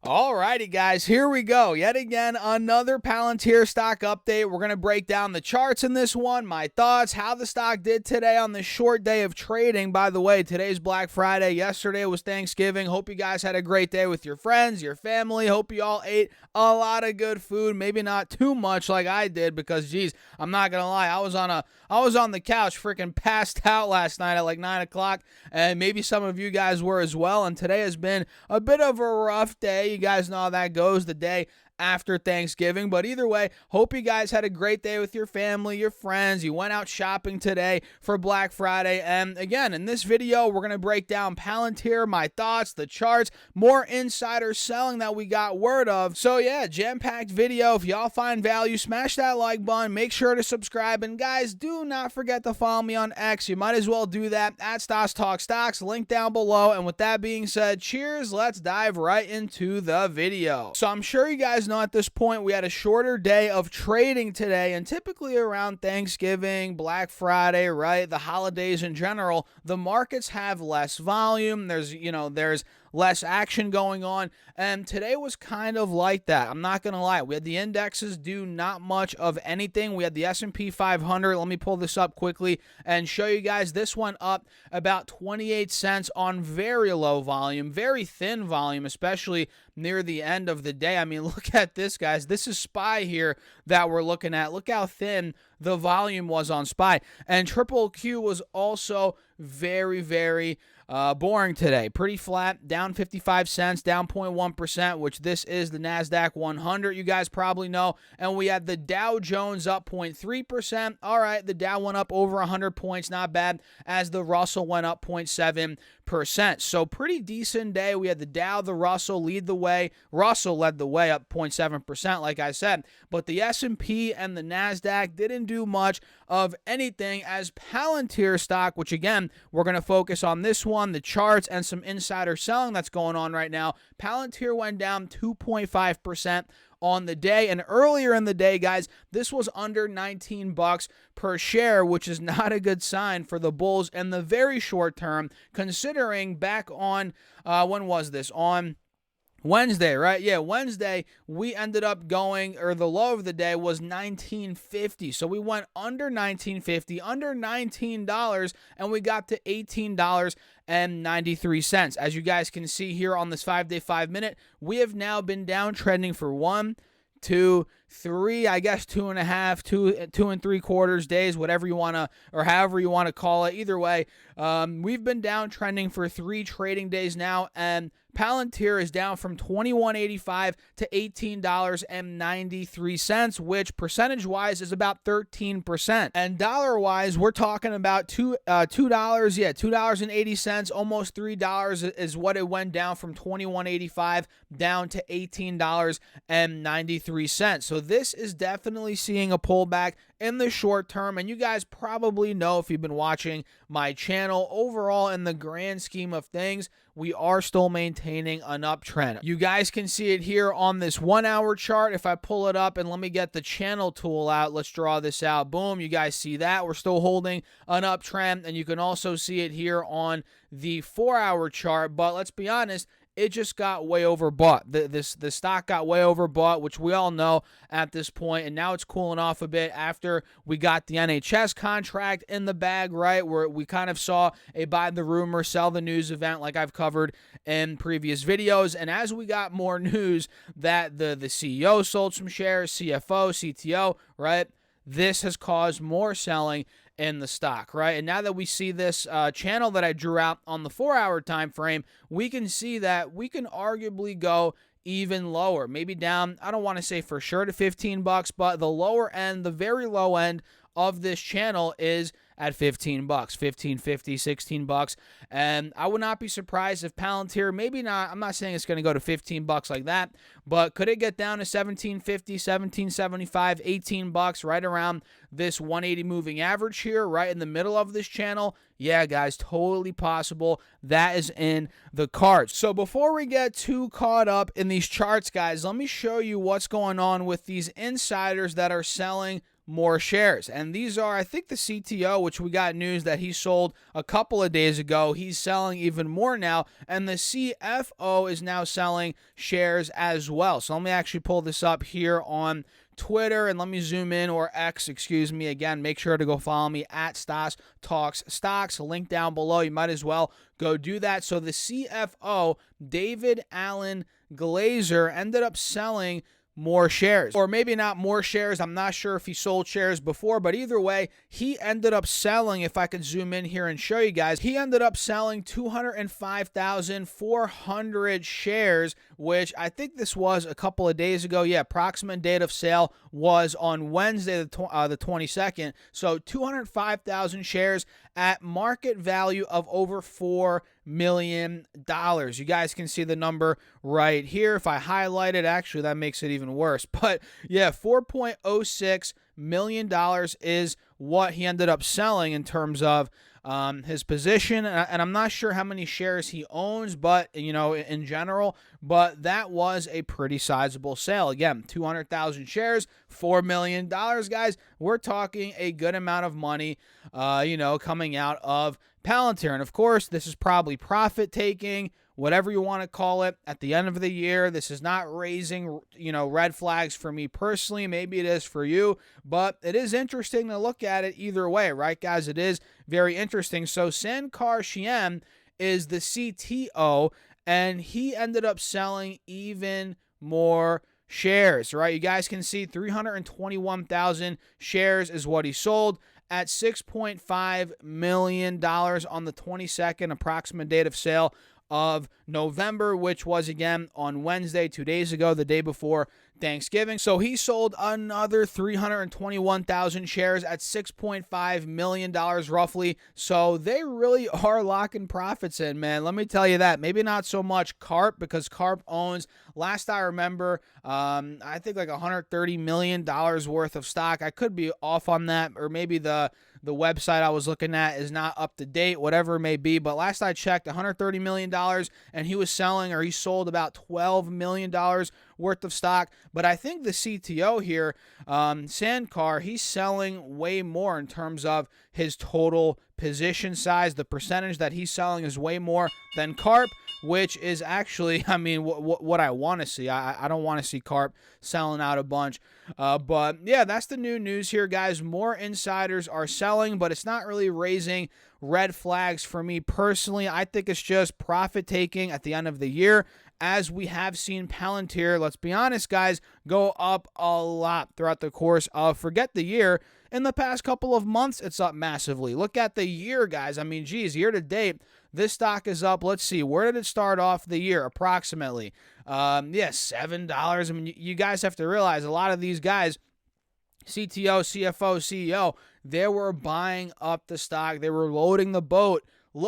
Alrighty, guys, here we go. Yet again, another Palantir stock update. We're going to break down the charts in this one, my thoughts, how the stock did today on this short day of trading. By the way, today's Black Friday. Yesterday was Thanksgiving. Hope you guys had a great day with your friends, your family. Hope you all ate a lot of good food. Maybe not too much like I did because, geez, I'm not going to lie. I was on the couch freaking passed out last night at like 9 o'clock, and maybe some of you guys were as well. And today has been a bit of a rough day. You guys know how that goes, the day after Thanksgiving. But either way, hope you guys had a great day with your family, your friends. You went out shopping today for Black Friday. And again, in this video, we're going to break down Palantir, my thoughts, the charts, more insider selling that we got word of. So yeah, jam-packed video. If y'all find value, smash that like button. Make sure to subscribe. And guys, do not forget to follow me on X. You might as well do that at Stas Talk Stocks, link down below. And with that being said, cheers. Let's dive right into the video. So I'm sure you guys know at this point we had a shorter day of trading today, and typically around Thanksgiving, Black Friday, right, the holidays in general, the markets have less volume. There's less action going on, and today was kind of like that. I'm not gonna lie, we had the indexes do not much of anything. We had the S&P 500. Let me pull this up quickly and show you guys. This went up about 28 cents on very low volume, very thin volume, especially near the end of the day. I mean, look at this, guys. This is SPY here that we're looking at. Look how thin the volume was on SPY. And Triple Q was also very, very boring today. Pretty flat, down 55 cents, down 0.1%, which this is the NASDAQ 100, you guys probably know. And we had the Dow Jones up 0.3%. All right, the Dow went up over 100 points, not bad, as the Russell went up 0.7%. So pretty decent day. We had the Dow, the Russell lead the way. Russell led the way up 0.7%, like I said. But the S&P and the NASDAQ didn't do much of anything, as Palantir stock, which again, we're going to focus on this one, the charts, and some insider selling that's going on right now. Palantir went down 2.5% on the day, and earlier in the day, guys, this was under 19 bucks per share, which is not a good sign for the bulls in the very short term, considering back on, when was this? On Wednesday, right? Yeah, Wednesday, we ended up going, or the low of the day was 19.50. So we went under 19.50, under $19, and we got to $18.93. As you guys can see here on this 5-day, 5-minute, we have now been downtrending for 1, 2, 3, I guess 2.5, 2 and 3/4 days, whatever you want to, or however you want to call it. Either way, we've been downtrending for 3 trading days now, and Palantir is down from $21.85 to $18.93, which percentage-wise is about 13%. And dollar-wise, we're talking about $2.80, almost $3 is what it went down from $21.85 down to $18.93. So this is definitely seeing a pullback in the short term, and you guys probably know if you've been watching my channel, overall in the grand scheme of things, we are still maintaining an uptrend. You guys can see it here on this 1-hour chart. If I pull it up and let me get the channel tool out, let's draw this out. Boom, you guys see that. We're still holding an uptrend, and you can also see it here on the 4-hour chart, but let's be honest, it just got way overbought. The stock got way overbought, which we all know at this point, and now it's cooling off a bit after we got the NHS contract in the bag, right, where we kind of saw a buy the rumor, sell the news event like I've covered in previous videos. And as we got more news that the CEO sold some shares, CFO, CTO, right, this has caused more selling in the stock, right? And now that we see this channel that I drew out on the 4-hour time frame, we can see that we can arguably go even lower, maybe down, I don't want to say for sure to 15 bucks, but the lower end, the very low end of this channel is at 15 bucks, 15.50, 16 bucks. And I would not be surprised if Palantir, maybe not, I'm not saying it's going to go to 15 bucks like that, but could it get down to 17.50, 17.75, 18 bucks, right around this 180 moving average here, right in the middle of this channel? Yeah, guys, totally possible. That is in the cards. So before we get too caught up in these charts, guys, let me show you what's going on with these insiders that are selling more shares. And these are, I think, the CTO, which we got news that he sold a couple of days ago. He's selling even more now. And the CFO is now selling shares as well. So let me actually pull this up here on Twitter, and let me zoom in, or X, excuse me. Again, make sure to go follow me at Stas Talks Stocks. Link down below. You might as well go do that. So the CFO, David Allen Glazer, ended up selling more shares, or maybe not more shares. I'm not sure if he sold shares before, but either way, he ended up selling, if I could zoom in here and show you guys, he ended up selling 205,400 shares, which I think this was a couple of days ago. Yeah, approximate date of sale was on Wednesday, the 22nd. So 205,000 shares at market value of over $4 million. You guys can see the number right here. If I highlight it, actually, that makes it even worse. But yeah, $4.06 million is what he ended up selling in terms of his position, and I'm not sure how many shares he owns, but in general, but that was a pretty sizable sale. Again, 200,000 shares, $4 million, guys. We're talking a good amount of money, coming out of Palantir. And of course, this is probably profit taking, whatever you want to call it. At the end of the year, this is not raising, red flags for me personally. Maybe it is for you, but it is interesting to look at it either way, right, guys? It is very interesting. So Sankar Shiem is the CTO, and he ended up selling even more shares, right? You guys can see 321,000 shares is what he sold at $6.5 million on the 22nd, approximate date of sale of November, which was again on Wednesday, 2 days ago, the day before Thanksgiving. So he sold another 321,000 shares at $6.5 million roughly. So they really are locking profits in, man. Let me tell you that. Maybe not so much Carp, because Carp owns, last I remember, I think like $130 million worth of stock. I could be off on that, or maybe the website I was looking at is not up to date, whatever it may be. But last I checked, $130 million, and he was selling, or he sold about $12 million worth of stock. But I think the CTO here, Sankar, he's selling way more in terms of his total position size. The percentage that he's selling is way more than Carp, which is actually, I mean, what I want to see. I don't want to see Carp selling out a bunch. But yeah, that's the new news here, guys. More insiders are selling, but it's not really raising red flags for me personally. I think it's just profit taking at the end of the year, as we have seen Palantir, let's be honest, guys, go up a lot throughout the course of, forget the year, in the past couple of months, it's up massively. Look at the year, guys. I mean, geez, year to date, this stock is up. Let's see, where did it start off the year approximately? $7. I mean, you guys have to realize a lot of these guys, CTO, CFO, CEO, they were buying up the stock. They were loading the boat in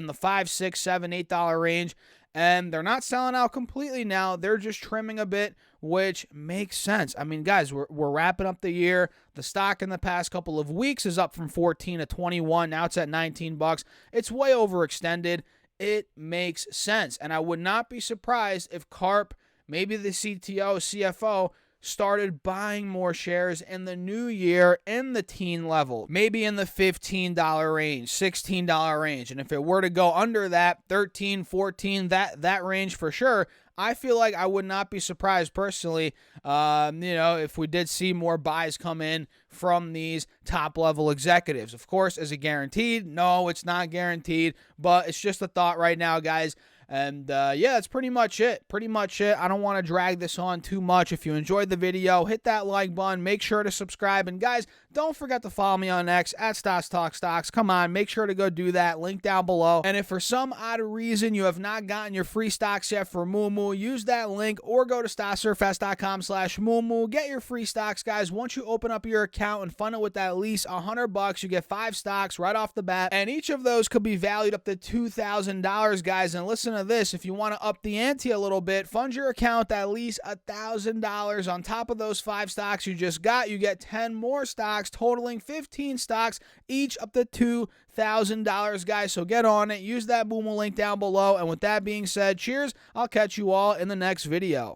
the $5, $6, $7, $8 range. And they're not selling out completely now. They're just trimming a bit, which makes sense. I mean, guys, we're wrapping up the year. The stock in the past couple of weeks is up from 14 to 21. Now it's at 19 bucks. It's way overextended. It makes sense. And I would not be surprised if Carp, maybe the CTO, CFO, started buying more shares in the new year in the teen level, maybe in the $15 range, $16 range. And if it were to go under that, 13, 14, that range for sure, I feel like I would not be surprised personally, if we did see more buys come in from these top level executives. Of course, is it guaranteed? No, it's not guaranteed, but it's just a thought right now, guys. And yeah, that's pretty much it. I don't want to drag this on too much. If you enjoyed the video, hit that like button. Make sure to subscribe. And guys, don't forget to follow me on X at Stas Talk Stocks. Come on, make sure to go do that. Link down below. And if for some odd reason you have not gotten your free stocks yet for Moomoo, use that link or go to stasurfest.com/Moomoo. Get your free stocks, guys. Once you open up your account and fund it with at least $100, you get 5 stocks right off the bat. And each of those could be valued up to $2,000, guys. And listen to this, if you want to up the ante a little bit, fund your account at least $1,000. On top of those 5 stocks you just got, you get 10 more stocks, totaling 15 stocks, each up to $2,000, guys. So get on it, use that Moomoo link down below. And with that being said, cheers. I'll catch you all in the next video.